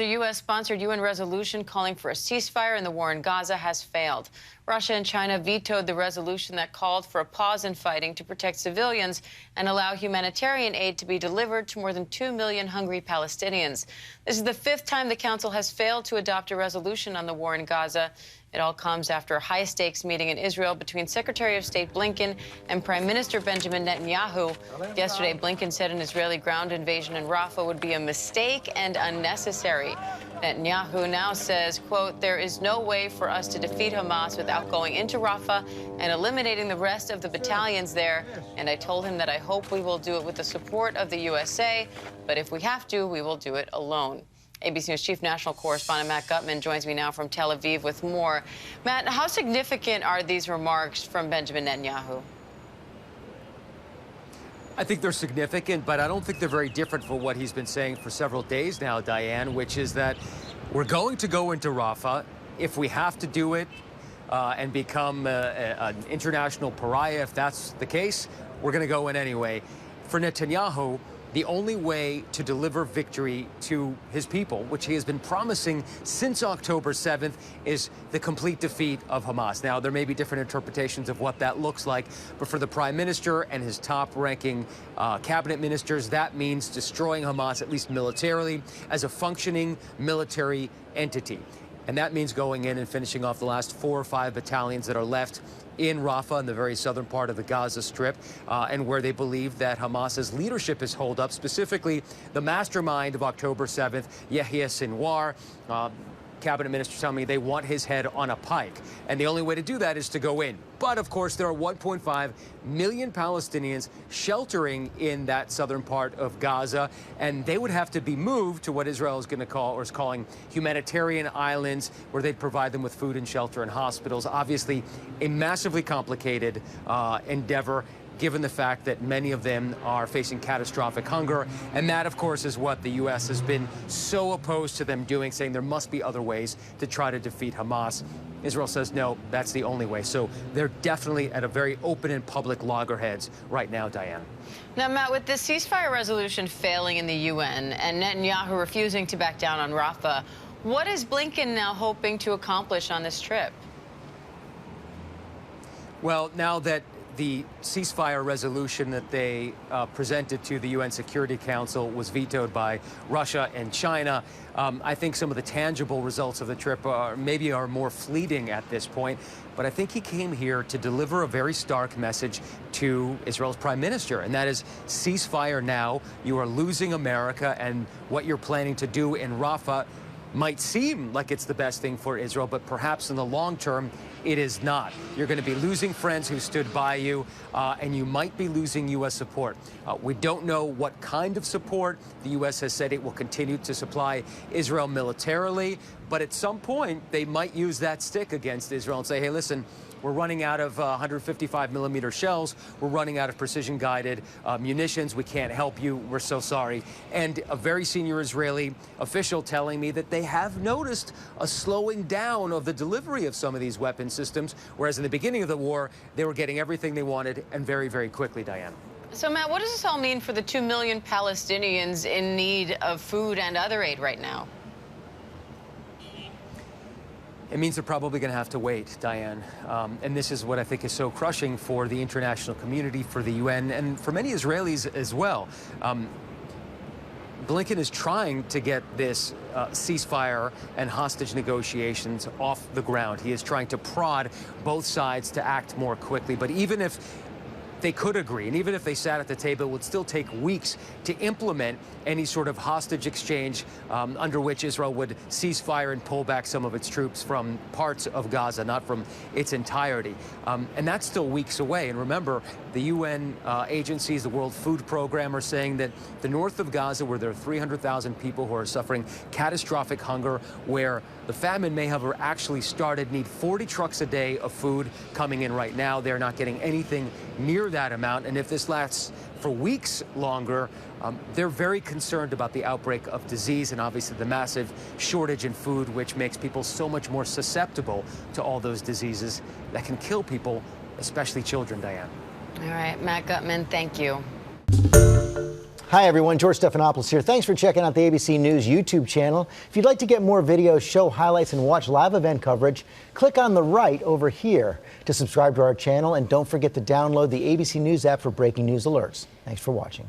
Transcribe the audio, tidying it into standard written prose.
The U.S.-sponsored UN resolution calling for a ceasefire in the war in Gaza has failed. Russia and China vetoed the resolution that called for a pause in fighting to protect civilians and allow humanitarian aid to be delivered to more than 2 million hungry Palestinians. This is the fifth time the Council has failed to adopt a resolution on the war in Gaza. It all comes after a high-stakes meeting in Israel between Secretary of State Blinken and Prime Minister Benjamin Netanyahu. Yesterday, Blinken said an Israeli ground invasion in Rafah would be a mistake and unnecessary. Netanyahu now says, quote, "There is no way for us to defeat Hamas without going into Rafah and eliminating the rest of the battalions there. And I told him that I hope we will do it with the support of the USA, but if we have to, we will do it alone." ABC News Chief National Correspondent Matt Gutman joins me now from Tel Aviv with more. Matt, how significant are these remarks from Benjamin Netanyahu? I think they're significant, but I don't think they're very different from what he's been saying for several days now, Diane, which is that we're going to go into Rafah if we have to do it and become an international pariah. If that's the case, we're going to go in anyway. For Netanyahu, the only way to deliver victory to his people, which he has been promising since October 7th, is the complete defeat of Hamas. Now, there may be different interpretations of what that looks like, but for the prime minister and his top-ranking cabinet ministers, that means destroying Hamas, at least militarily, as a functioning military entity. And that means going in and finishing off the last 4 or 5 battalions that are left in Rafah, in the very southern part of the Gaza Strip, and where they believe that Hamas's leadership is holed up, specifically the mastermind of October 7th, Yahya Sinwar. Cabinet ministers tell me they want his head on a pike. And the only way to do that is to go in. But, of course, there are 1.5 million Palestinians sheltering in that southern part of Gaza, and they would have to be moved to what Israel is going to call, or is calling, humanitarian islands, where they'd provide them with food and shelter and hospitals. Obviously, a massively complicated endeavor, given the fact that many of them are facing catastrophic hunger. And that, of course, is what the U.S. has been so opposed to them doing, saying there must be other ways to try to defeat Hamas. Israel says, no, that's the only way. So they're definitely at a very open and public loggerheads right now, Diane. Now, Matt, with the ceasefire resolution failing in the UN and Netanyahu refusing to back down on Rafah, what is Blinken now hoping to accomplish on this trip? Well, now that the ceasefire resolution that they presented to the UN Security Council was vetoed by Russia and China, I think some of the tangible results of the trip are more fleeting at this point. But I think he came here to deliver a very stark message to Israel's prime minister, and that is ceasefire now. You are losing America, and what you're planning to do in Rafah might seem like it's the best thing for Israel, but perhaps in the long term, it is not. You're going to be losing friends who stood by you, and you might be losing U.S. support. We don't know what kind of support. The U.S. has said it will continue to supply Israel militarily, but at some point, they might use that stick against Israel and say, hey, listen, we're running out of 155mm shells. We're running out of precision-guided munitions. We can't help you. We're so sorry. And a very senior Israeli official telling me that they have noticed a slowing down of the delivery of some of these weapon systems, whereas in the beginning of the war, they were getting everything they wanted, and very, very quickly, Diane. So, Matt, what does this all mean for the 2 million Palestinians in need of food and other aid right now? It means they're probably going to have to wait, Diane. And this is what I think is so crushing for the international community, for the UN, and for many Israelis as well. Blinken is trying to get this ceasefire and hostage negotiations off the ground. He is trying to prod both sides to act more quickly. But even if they could agree, and even if they sat at the table, it would still take weeks to implement any sort of hostage exchange under which Israel would cease fire and pull back some of its troops from parts of Gaza, not from its entirety. And that's still weeks away. And remember, the UN agencies, the World Food Program, are saying that the north of Gaza, where there are 300,000 people who are suffering catastrophic hunger, where the famine may have actually started, need 40 trucks a day of food coming in right now. They're not getting anything near that amount. And if this lasts for weeks longer, they're very concerned about the outbreak of disease and obviously the massive shortage in food, which makes people so much more susceptible to all those diseases that can kill people, especially children, Diane. All right, Matt Gutman, thank you. Hi, everyone. George Stephanopoulos here. Thanks for checking out the ABC News YouTube channel. If you'd like to get more videos, show highlights, and watch live event coverage, click on the right over here to subscribe to our channel. And don't forget to download the ABC News app for breaking news alerts. Thanks for watching.